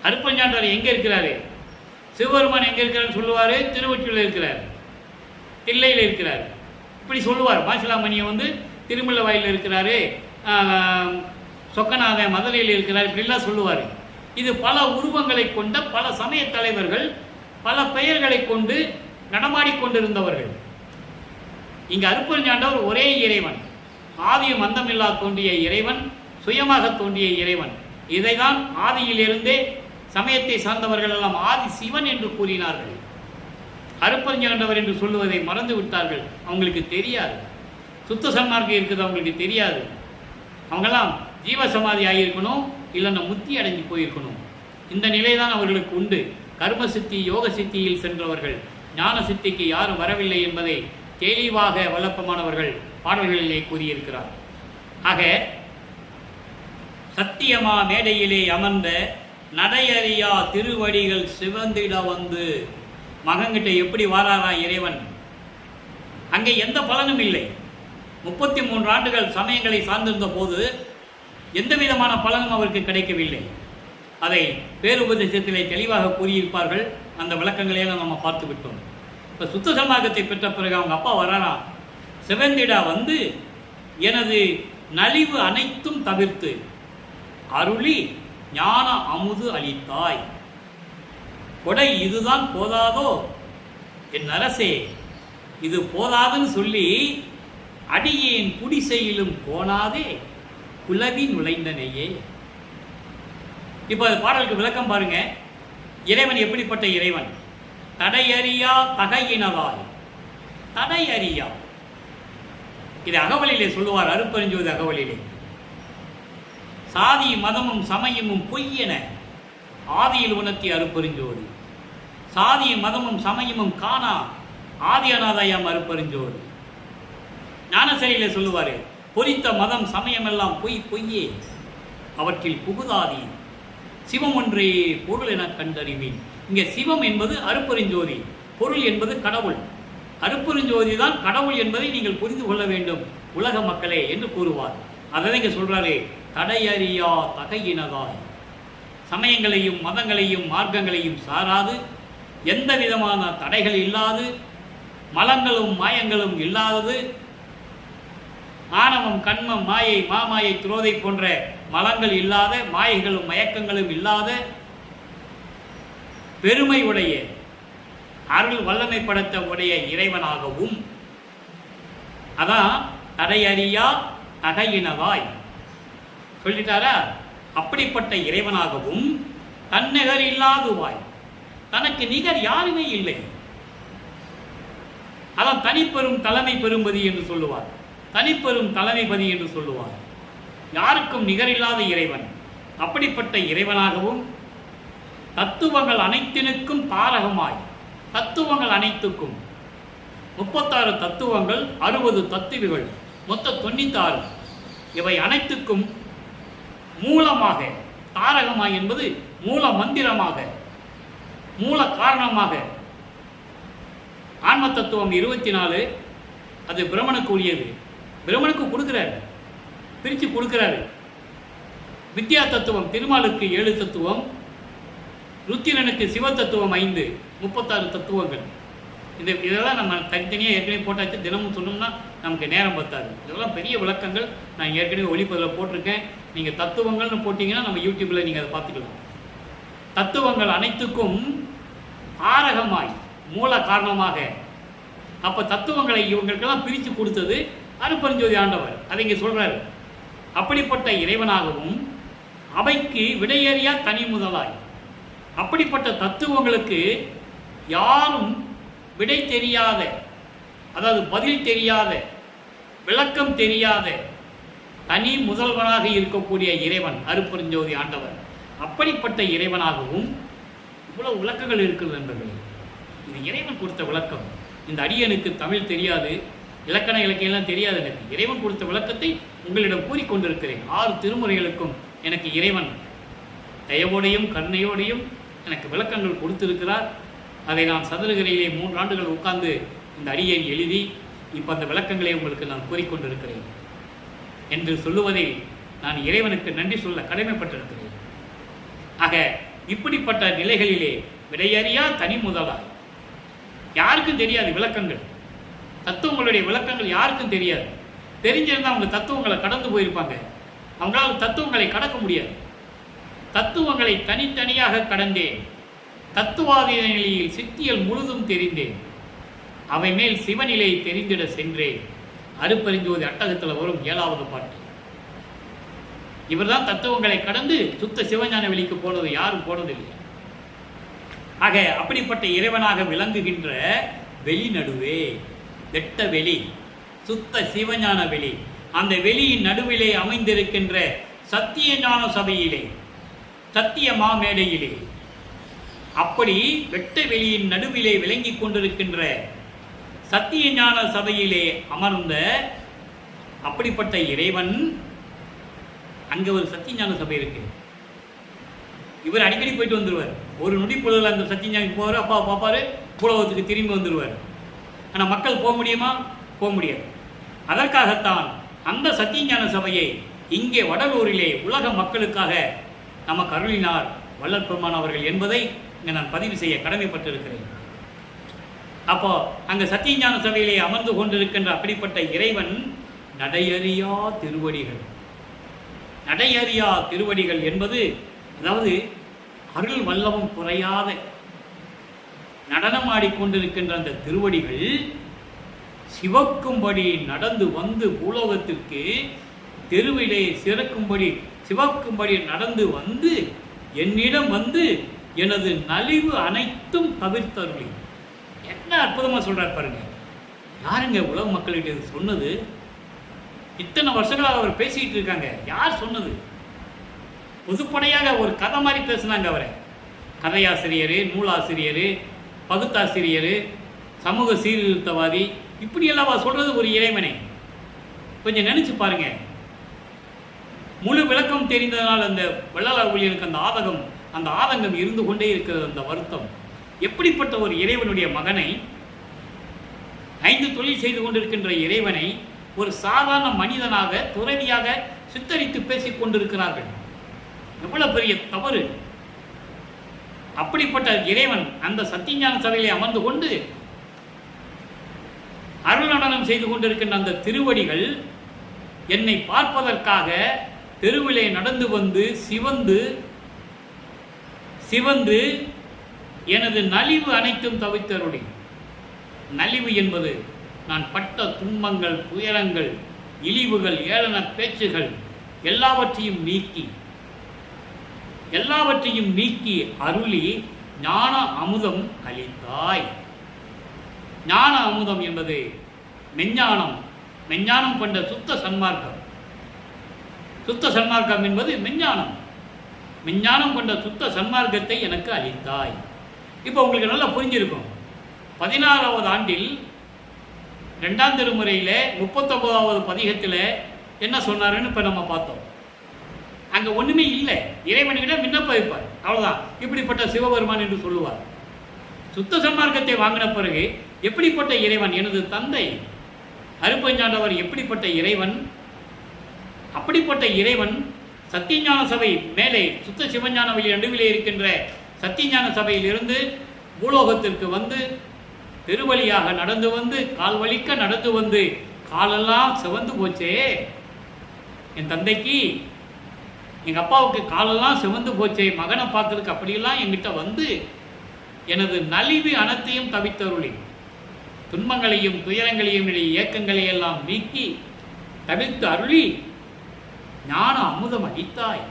அருட்பெருஞ்சாண்டவர் எங்கே இருக்கிறாரு? சிவபெருமான் எங்கே இருக்கிறார் சொல்லுவார்? திருவொற்றியூரில் இருக்கிறார், தில்லையில் இருக்கிறார், இப்படி சொல்லுவார். மாசிலாமணியை திருமலை வாயிலில் இருக்கிறாரு, சொக்கநாத மதுரையில் இருக்கிறார், இப்படிலாம் சொல்லுவார். இது பல உருவங்களை கொண்ட பல சமய தலைவர்கள் பல பெயர்களை கொண்டு நடமாடிக்கொண்டிருந்தவர்கள். இங்கு அருட்பெருஞ்சாண்டவர் ஒரே இறைவன், ஆதியும் அந்தமில்லா தோன்றிய இறைவன், சுயமாக தோன்றிய இறைவன். இதைதான் ஆதியிலிருந்தே சமயத்தை சார்ந்தவர்கள் எல்லாம் ஆதி சிவன் என்று கூறினார்கள். அருட்பெருஞ்சாண்டவர் என்று சொல்லுவதை மறந்து விட்டார்கள். அவங்களுக்கு தெரியாது. சுத்த சன்மார்க்கம் இருக்குது, அவங்களுக்கு தெரியாது. அவங்கெல்லாம் ஜீவசமாதி ஆகியிருக்கணும், இல்லைன்னா முத்தி அடைஞ்சு போயிருக்கணும். இந்த நிலை தான் அவர்களுக்கு உண்டு. கர்ம சித்தி யோக சித்தியில் சென்றவர்கள், ஞான சித்திக்கு யாரும் வரவில்லை என்பதை தெளிவாக வழக்கமானவர்கள் பாடல்களிலே கூறியிருக்கிறார். ஆக சத்தியமா மேடையிலே அமர்ந்த நடையறியா திருவடிகள் சிவந்திட வந்து. மகன்கிட்ட எப்படி வாராரா இறைவன்? அங்கே எந்த பலனும் இல்லை. 33 ஆண்டுகள் சமயங்களை சார்ந்திருந்த போது எந்த விதமான பலனும் அவருக்கு கிடைக்கவில்லை. அதை பேருபதேசத்திலே தெளிவாக கூறியிருப்பார்கள். அந்த விளக்கங்களையெல்லாம் நம்ம பார்த்து விட்டோம். இப்போ சுத்த சன்மார்க்கத்தை பெற்ற பிறகு அவங்க அப்பா வராராம். சிவந்திடா வந்து எனது நலிவு அனைத்தும் தவிர்த்து அருளி ஞான அமுது அளித்தாய். கொடை இதுதான் போதாதோ என் அரசே, இது போதாதுன்னு சொல்லி அடியேன் குடிசையிலும் கோணாதே குலவி நுழைந்தனையே. இப்போ பாடலுக்கு விளக்கம் பாருங்க. இறைவன் எப்படிப்பட்ட இறைவன்? தடையறியா தகையினதாய். தடையறியா, இது அகவலிலே சொல்லுவார் அருட்பெருஞ்சோதி அகவலிலே. சாதி மதமும் சமயமும் பொய்யென ஆதியில் உணர்த்திய அருட்பெருஞ்சோதி. சாதியும் மதமும் சமயமும் காணா ஆதி அநாதாயாம் அருட்பெருஞ்சோதி. ஞானசரியிலே சொல்லுவார், பொறித்த மதம் சமயமெல்லாம் பொய்யே, அவற்றில் புகுதாதி சிவம் ஒன்றே பொருள் என கண்டறிவேன். இங்கே சிவம் என்பது அருட்பெருஞ்சோதி, பொருள் என்பது கடவுள். அருட்பெருஞ்சோதி தான் கடவுள் என்பதை நீங்கள் புரிந்து கொள்ள வேண்டும் உலக மக்களே என்று கூறுவார். அதை இங்கே சொல்றாரு, தடையறியா தகையினதாய். சமயங்களையும் மதங்களையும் மார்க்கங்களையும் சாராது, எந்த விதமான தடைகள் இல்லாது, மலங்களும் மாயங்களும் இல்லாதது, ஆணவம் கண்மம் மாயை மாமாயை துரோதை போன்ற மலங்கள் இல்லாத, மாயைகளும் மயக்கங்களும் இல்லாத, பெருமை உடைய அருள் வல்லமை படைத்த உடைய இறைவனாகவும், அதான் தடையறியா தகையினதாய் சொல்லிட்டாரா. அப்படிப்பட்ட இறைவனாகவும் தன்னிகர் இல்லாதுவாய், தனக்கு நிகர் யாருமே இல்லை. அதான் தனிப்பெரும் தலைமை பெரும்பதி என்று சொல்லுவார், தனிப்பெரும் தலைமைபதி என்று சொல்லுவார். யாருக்கும் நிகரில்லாத இறைவன். அப்படிப்பட்ட இறைவனாகவும் தத்துவங்கள் அனைத்தினுக்கும் தாரகமாய், தத்துவங்கள் அனைத்துக்கும் 36 தத்துவங்கள், 60 தத்துவிகள், மொத்த 96. இவை அனைத்துக்கும் மூலமாக, தாரகமாய் என்பது மூல மந்திரமாக, மூல காரணமாக. ஆன்ம தத்துவம் 24, அது பிரம்மனுக்கு உரியது. பிரம்மனுக்கு கொடுக்கிறார், பிரித்து கொடுக்கிறாரு. வித்யா தத்துவம் திருமாலுக்கு 7 தத்துவம், ருத்திரனுக்கு சிவ தத்துவம் 5, 36 தத்துவங்கள். இதெல்லாம் நம்ம தனித்தனியாக ஏற்கனவே போட்டாச்சு. தினமும் சொன்னோம்னா நமக்கு நேரம் பத்தாது. இதெல்லாம் பெரிய விளக்கங்கள் நான் ஏற்கனவே ஒளிப்பதில் போட்டிருக்கேன். நீங்கள் தத்துவங்கள்னு போட்டிங்கன்னா நம்ம யூடியூப்பில் நீங்கள் அதை பார்த்துக்கலாம். தத்துவங்கள் அனைத்துக்கும் ஆரகமாய், மூல காரணமாக. அப்போ தத்துவங்களை இவங்களுக்கெல்லாம் பிரித்து கொடுத்தது அருட்பெருஞ்சோதி ஆண்டவர். அதை இங்கே சொல்கிறாரு. அப்படிப்பட்ட இறைவனாகவும் அவைக்கு விடையறியா தனி முதலாய், அப்படிப்பட்ட தத்துவங்களுக்கு யாரும் விடை தெரியாத, அதாவது பதில் தெரியாத, விளக்கம் தெரியாத தனி முதல்வனாக இருக்கக்கூடிய இறைவன் அருட்பெருஞ்சோதி ஆண்டவர். அப்படிப்பட்ட இறைவனாகவும் இவ்வளவு விளக்கங்கள் இருக்கிறது என்பது இது இறைவன் கொடுத்த விளக்கம். இந்த அடியனுக்கு தமிழ் தெரியாது, இலக்கண இலக்கியெல்லாம் தெரியாது. எனக்கு இறைவன் கொடுத்த விளக்கத்தை உங்களிடம் கூறிக்கொண்டிருக்கிறேன். 6 திருமுறைகளுக்கும் எனக்கு இறைவன் தயவோடையும் கருணையோடையும் எனக்கு விளக்கங்கள் கொடுத்திருக்கிறார். அதை நான் சதுரகிரியிலே 3 ஆண்டுகள் உட்கார்ந்து இந்த அடியேன் எழுதி இப்போ அந்த விளக்கங்களை உங்களுக்கு நான் கூறிக்கொண்டிருக்கிறேன் என்று சொல்லுவதில் நான் இறைவனுக்கு நன்றி சொல்ல கடமைப்பட்டிருக்கிறேன். ஆக இப்படிப்பட்ட நிலைகளிலே விடையறியா தனி முதலாய், யாருக்கும் தெரியாது விளக்கங்கள், தத்துவங்களுடைய விளக்கங்கள் யாருக்கும் தெரியாது. தெரிஞ்சிருந்தால் அவங்க தத்துவங்களை கடந்து போயிருப்பாங்க. அவங்களால தத்துவங்களை கடக்க முடியாது. தத்துவங்களை தனித்தனியாக கடந்தேன், தத்துவாதி நிலையில் சித்தியல் முழுதும் தெரிந்தேன், அவை மேல் சிவநிலை தெரிந்திட சென்றேன். அருட்பெருஞ்சோதி அட்டகத்தில் வரும் 7வது பாட்டு. இவர்தான் தத்துவங்களை கடந்து சுத்த சிவஞான வெளிக்கு போனது, யாரும் போனதில்லை. ஆக அப்படிப்பட்ட இறைவனாக விளங்குகின்ற வெளி நடுவே, வெட்ட வெளி, சுத்த சிவஞான வெளி, அந்த வெளியின் நடுவிலே அமைந்திருக்கின்ற சத்திய ஞான சபையிலே, சத்திய மாமேடையிலே, அப்படி வெட்ட வெளியின் நடுவிலே விளங்கி கொண்டிருக்கின்ற சத்திய ஞான சபையிலே அமர்ந்த அப்படிப்பட்ட இறைவன், அங்கே ஒரு சத்திய ஞான சபை இருக்கு. இவர் அடிக்கடி போயிட்டு வந்துடுவார். ஒரு நொடி பொழுதுல அந்த சத்திய ஞானிக்கு போவார், அப்பா பார்ப்பாரு, புலவத்துக்கு திரும்பி வந்துடுவார். ஆனால் மக்கள் போக முடியுமா? போக முடியாது. அதற்காகத்தான் அந்த சத்திய ஞான சபையை இங்கே வடலூரிலே உலக மக்களுக்காக நமக்கு அருளினார் வள்ளல் பெருமான் அவர்கள் என்பதை இங்கே நான் பதிவு செய்ய கடமைப்பட்டிருக்கிறேன். அப்போ அங்கே சத்தியஞான சபையிலே அமர்ந்து கொண்டிருக்கின்ற அப்படிப்பட்ட இறைவன் நடையறியா திருவடிகள். நடையறியா திருவடிகள் என்பது, அதாவது அருள் வல்லவம் குறையாத நடனமாடிக்கொண்டிருக்கின்ற அந்த திருவடிகள் சிவக்கும்படி நடந்து வந்து பூலோகத்திற்கு தெருவிலே சிறக்கும்படி சிவக்கும்படி நடந்து வந்து என்னிடம் வந்து எனது நலிவு அனைத்தும் தவிர்த்தருளி. என்ன அற்புதமாக சொல்கிறார் பாருங்க. யாருங்க உலக மக்கள்கிட்ட இது சொன்னது? இத்தனை வருஷங்களாக அவர் பேசிக்கிட்டு இருக்காங்க. யார் சொன்னது? பொதுப்படையாக ஒரு கதை மாதிரி பேசுனாங்க. அவரை கதையாசிரியர், நூலாசிரியர், பகுத்தாசிரியர், சமூக சீர்திருத்தவாதி, இப்படியெல்லாம் சொல்கிறது ஒரு இறைவனை. கொஞ்சம் நினச்சி பாருங்க. முழு விளக்கம் தெரிந்ததனால் அந்த வள்ளலார் ஊழியனுக்கு அந்த ஆதங்கம் இருந்து கொண்டே இருக்கிறது. அந்த வருத்தம், எப்படிப்பட்ட ஒரு இறைவனுடைய மகனை, 5 தொழில் செய்து கொண்டிருக்கின்ற இறைவனை ஒரு சாதாரண மனிதனாக துறவியாக சித்தரித்து பேசிக் கொண்டிருக்கிறார்கள். எவ்வளவு பெரிய தவறு! அப்படிப்பட்ட இறைவன் அந்த சத்தியஞான சபையிலே அமர்ந்து கொண்டு அருள் நடனம் செய்து கொண்டிருக்கின்ற அந்த திருவடிகள் என்னை பார்ப்பதற்காக தெருவிலே நடந்து வந்து சிவந்து எனது நலிவு அனைத்தும் தவிர்த்தருளி. நலிவு என்பது நான் பட்ட துன்பங்கள், துயரங்கள், இழிவுகள், ஏளன பேச்சுகள் எல்லாவற்றையும் நீக்கி அருளி ஞான அமுதம் அளித்தாய். ஞான அமுதம் என்பது மெஞ்ஞானம் கொண்ட சுத்த சன்மார்க்கம். சுத்த சன்மார்க்கம் என்பது மெஞ்ஞானம். மெஞ்ஞானம் கொண்ட சுத்த சன்மார்க்கத்தை எனக்கு அளித்தாய். இப்போ உங்களுக்கு நல்லா புரிஞ்சிருக்கும். 16வது ஆண்டில் 2ஆம் திருமுறையில் 39வது பதிகத்தில் என்ன சொன்னாருன்னு இப்போ நம்ம பார்த்தோம். அங்கே ஒன்றுமே இல்லை. இறைவனுக்கிட்ட விண்ணப்ப வைப்பார், அவ்வளோதான். இப்படிப்பட்ட சிவபெருமான் என்று சொல்லுவார். சுத்த சன்மார்க்கத்தை வாங்கின பிறகு எப்படிப்பட்ட இறைவன் எனது தந்தை அருட்பெருஞ்சாண்டவர் எப்படிப்பட்ட இறைவன், அப்படிப்பட்ட இறைவன் சத்தியஞான சபை மேலே சுத்த சிவஞான வழி நடுவிலே இருக்கின்ற சத்தியஞான சபையிலிருந்து பூலோகத்திற்கு வந்து திருவழியாக நடந்து வந்து கால் வலிக்க நடந்து வந்து காலெல்லாம் சிவந்து போச்சே. என் தந்தைக்கு எங்கள் அப்பாவுக்கு காலெல்லாம் சிவந்து போச்சே, மகனை பார்க்கறதுக்கு அப்படியெல்லாம் என்கிட்ட வந்து எனது நலிவு அனைத்தையும் தவித்தருளி துன்பங்களையும் துயரங்களையும் இயக்கங்களையெல்லாம் நீக்கி தவிர்த்து அருளி ஞான அமுதம் அளித்தாய்.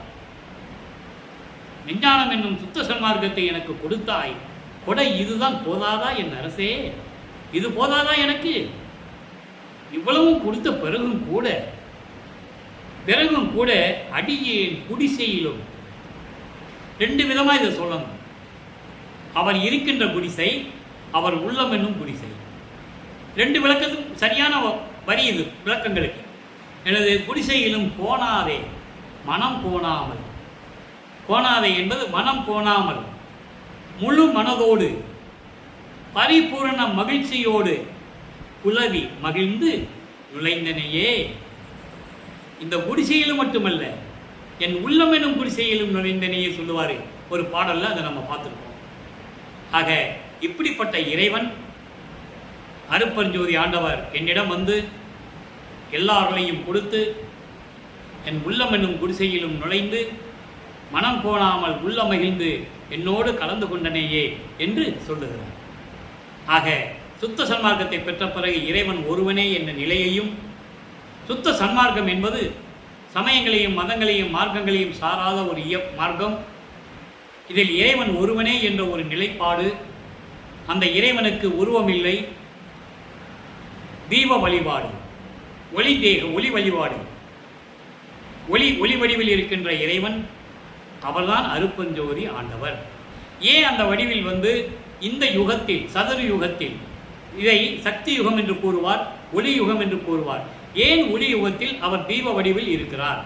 விஞ்ஞானம் என்னும் சுத்த சன்மார்க்கத்தை எனக்கு கொடுத்தாய். கொடை இதுதான் போதாதா என் அரசே? இது போதாதா எனக்கு? இவ்வளவும் கொடுத்த பிறகும் கூட அடியேன் குடிசையிலும் 2 விதமாக இதை சொல்லணும். அவர் இருக்கின்ற குடிசை, அவர் உள்ளம் என்னும் குடிசை. 2 விளக்கத்தும் சரியான வரி இது விளக்கங்களுக்கு. எனது குடிசையிலும் கோணாதே மனம் கோணாமல். கோணாதே என்பது மனம் கோணாமல் முழு மனதோடு பரிபூரண மகிழ்ச்சியோடு குலவி மகிழ்ந்து நுழைந்தனையே. இந்த குடிசையிலும் மட்டுமல்ல, என் உள்ளம் எனும் குடிசையிலும் நுழைந்தனையே சொல்லுவார் ஒரு பாடலில். அதை நம்ம பார்த்துருக்கோம். ஆக இப்படிப்பட்ட இறைவன் அருட்பெருஞ்சோதி ஆண்டவர் என்னிடம் வந்து எல்லார்களையும் கொடுத்து என் உள்ளம் என்னும் குடிசையிலும் நுழைந்து மனம் கோணாமல் உள்ள மகிழ்ந்து என்னோடு கலந்து கொண்டனேயே என்று சொல்லுகிறார். ஆக சுத்த சன்மார்க்கத்தை பெற்ற பிறகு இறைவன் ஒருவனே என்ற நிலையையும், சுத்த சன்மார்க்கம் என்பது சமயங்களையும் மதங்களையும் மார்க்கங்களையும் சாராத ஒரு மார்க்கம். இதில் இறைவன் ஒருவனே என்ற ஒரு நிலைப்பாடு. அந்த இறைவனுக்கு உருவமில்லை, தீப வழிபாடு, ஒளி தேக ஒளி வழிபாடு, ஒளி வடிவில் இருக்கின்ற இறைவன் அவர்தான் அருட்பெருஞ்சோதி ஆண்டவர். ஏன் அந்த வடிவில் வந்து இந்த யுகத்தில் சதுர யுகத்தில் இதை சக்தி யுகம் என்று கூறுவார், ஒளி யுகம் என்று கூறுவார். ஏன் ஒளி யுகத்தில் அவர் தீப வடிவில் இருக்கிறார்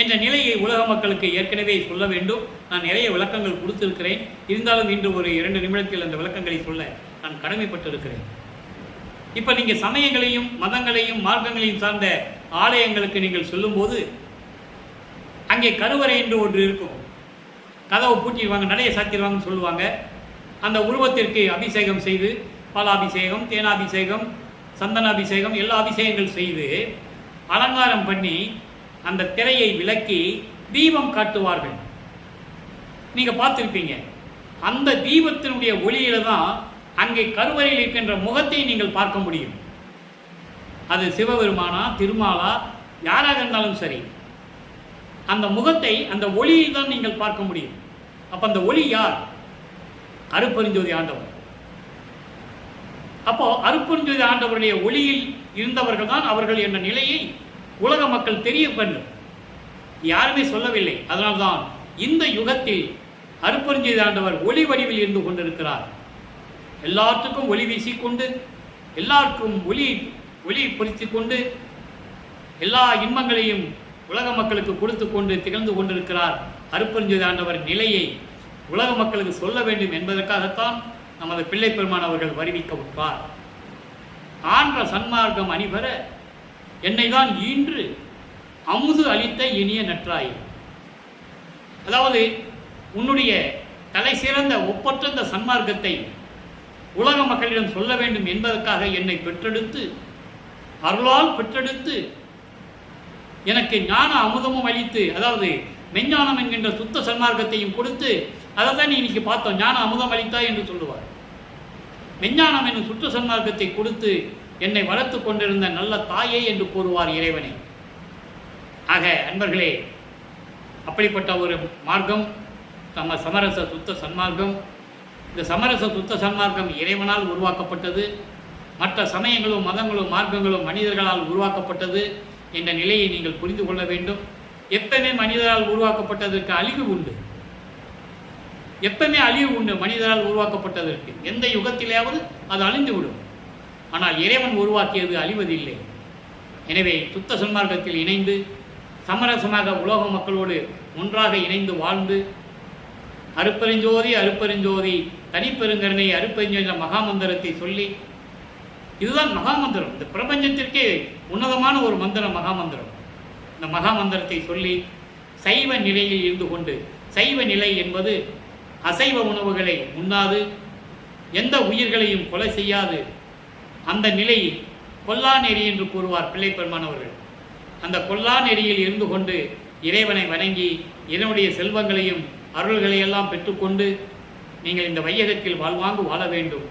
என்ற நிலையை உலக மக்களுக்கு ஏற்கனவே சொல்ல வேண்டும். நான் நிறைய விளக்கங்கள் கொடுத்திருக்கிறேன். இருந்தாலும் இன்று ஒரு 2 நிமிடத்தில் அந்த விளக்கங்களை சொல்ல நான் கடமைப்பட்டிருக்கிறேன். இப்போ நீங்கள் சமயங்களையும் மதங்களையும் மார்க்கங்களையும் சார்ந்த ஆலயங்களுக்கு நீங்கள் சொல்லும்போது அங்கே கருவறை என்று ஒன்று இருக்கும். கதவை பூட்டிடுவாங்க, நடைய சாத்திடுவாங்கன்னு சொல்லுவாங்க. அந்த உருவத்திற்கு அபிஷேகம் செய்து பாலாபிஷேகம், தேனாபிஷேகம், சந்தனாபிஷேகம் எல்லா அபிஷேகங்கள் செய்து அலங்காரம் பண்ணி அந்த திரையை விலக்கி தீபம் காட்டுவார்கள். நீங்கள் பார்த்துருப்பீங்க. அந்த தீபத்தினுடைய ஒளியில தான் அங்கே கருவறையில் இருக்கின்ற முகத்தை நீங்கள் பார்க்க முடியும். அது சிவபெருமானா திருமாலா யாராக இருந்தாலும் சரி, அந்த முகத்தை அந்த ஒளியில் தான் நீங்கள் பார்க்க முடியும். அப்போ அந்த ஒளி யார்? அருட்பெருஞ்சோதி ஆண்டவர். அப்போ அருட்பெருஞ்சோதி ஆண்டவருடைய ஒளியில் இருந்தவர்கள் தான் அவர்கள் என்ற நிலையை உலக மக்கள் தெரிய வேண்டும். யாருமே சொல்லவில்லை. அதனால்தான் இந்த யுகத்தில் அருட்பெருஞ்சோதி ஆண்டவர் ஒளி வடிவில் இருந்து கொண்டிருக்கிறார். எல்லாத்துக்கும் ஒளி வீசிக்கொண்டு, எல்லாருக்கும் ஒளி பொறித்து கொண்டு, எல்லா இன்பங்களையும் உலக மக்களுக்கு கொடுத்து கொண்டு திகழ்ந்து கொண்டிருக்கிறார். அருட்பெருஞ்சோதி ஆண்டவர் நிலையை உலக மக்களுக்கு சொல்ல வேண்டும் என்பதற்காகத்தான் நமது பிள்ளை பெருமான் அவர்கள் வருவிக்க விட்டார். ஆன்ற சன்மார்க்கம் அணிபெற என்னை தான் ஈன்று அமுது அளித்த இனிய நற்றாய். அதாவது உன்னுடைய தலை சிறந்த ஒப்பற்ற இந்த சன்மார்க்கத்தை உலக மக்களிடம் சொல்ல வேண்டும் என்பதற்காக என்னை பெற்றெடுத்து, அருளால் பெற்றெடுத்து, எனக்கு ஞான அமுதமும் அளித்து, அதாவது மெஞ்ஞானம் என்கின்ற சுத்த சன்மார்க்கத்தையும் கொடுத்து, அதை தான் இன்னைக்கு பார்த்தோம். ஞான அமுதம் அளித்தாய் என்று சொல்லுவார். மெஞ்ஞானம் என்னும் சுத்த சன்மார்க்கத்தை கொடுத்து என்னை வளர்த்து கொண்டிருந்த நல்ல தாயே என்று கூறுவார் இறைவனை. ஆக அன்பர்களே, அப்படிப்பட்ட ஒரு மார்க்கம் நம்ம சமரச சுத்த சன்மார்க்கம். இந்த சமரச சுத்த சன்மார்க்கம் இறைவனால் உருவாக்கப்பட்டது. மற்ற சமயங்களும் மதங்களும் மார்க்கங்களும் மனிதர்களால் உருவாக்கப்பட்டது. என்ற நிலையை நீங்கள் புரிந்து கொள்ள வேண்டும். எப்பவுமே மனிதரால் உருவாக்கப்பட்டதற்கு அழிவு உண்டு. எப்பவுமே அழிவு உண்டு மனிதரால் உருவாக்கப்பட்டதற்கு. எந்த யுகத்திலேயாவது அது அழிந்துவிடும். ஆனால் இறைவன் உருவாக்கியது அழிவதில்லை. எனவே சுத்த சன்மார்க்கத்தில் இணைந்து சமரசமாக உலக மக்களோடு ஒன்றாக இணைந்து வாழ்ந்து அருப்பெருஞ்சோதி அருப்பெருஞ்சோதி தனிப்பெருங்கருணை அருப்பெருஞ்சோதி என்ற மகாமந்திரத்தை சொல்லி, இதுதான் மகாமந்திரம். இந்த பிரபஞ்சத்திற்கே உன்னதமான ஒரு மந்திரம் மகாமந்திரம். இந்த மகாமந்திரத்தை சொல்லி சைவ நிலையில் இருந்து கொண்டு, சைவ நிலை என்பது அசைவ உணவுகளை உண்ணாது, எந்த உயிர்களையும் கொலை செய்யாது, அந்த நிலை கொல்லா நெறி என்று கூறுவார் பிள்ளை பெருமானவர்கள். அந்த கொல்லா நெறியில் இருந்து கொண்டு இறைவனை வணங்கி இதனுடைய செல்வங்களையும் அருள்களையெல்லாம் பெற்றுக்கொண்டு நீங்கள் இந்த வையகத்தில் வாழ்வாங்கு வாழ வேண்டும்.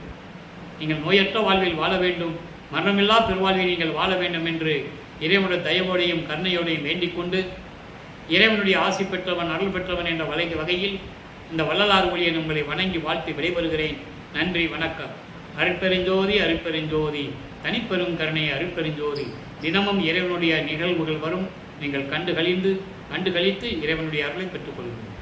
நீங்கள் நோயற்ற வாழ்வில் வாழ வேண்டும், மரணமில்லா பெருவாழ்வில் நீங்கள் வாழ வேண்டும் என்று இறைவனுடைய தயவோடையும் கருணையோடையும் வேண்டிக் கொண்டு, இறைவனுடைய ஆசி பெற்றவன் அருள் பெற்றவன் என்ற வகையில் இந்த வள்ளலார் ஒளியன் உங்களை வணங்கி வாழ்த்து விடைபெறுகிறேன். நன்றி, வணக்கம். அருட்பெருஞ்சோதி அருட்பெருஞ்சோதி தனிப்பெரும் கருணை அருட்பெருஞ்சோதி. தினமும் இறைவனுடைய நிகழ்வுகள் வரும். நீங்கள் கண்டு கழித்து இறைவனுடைய அருளை பெற்றுக்கொள்ளுங்கள்.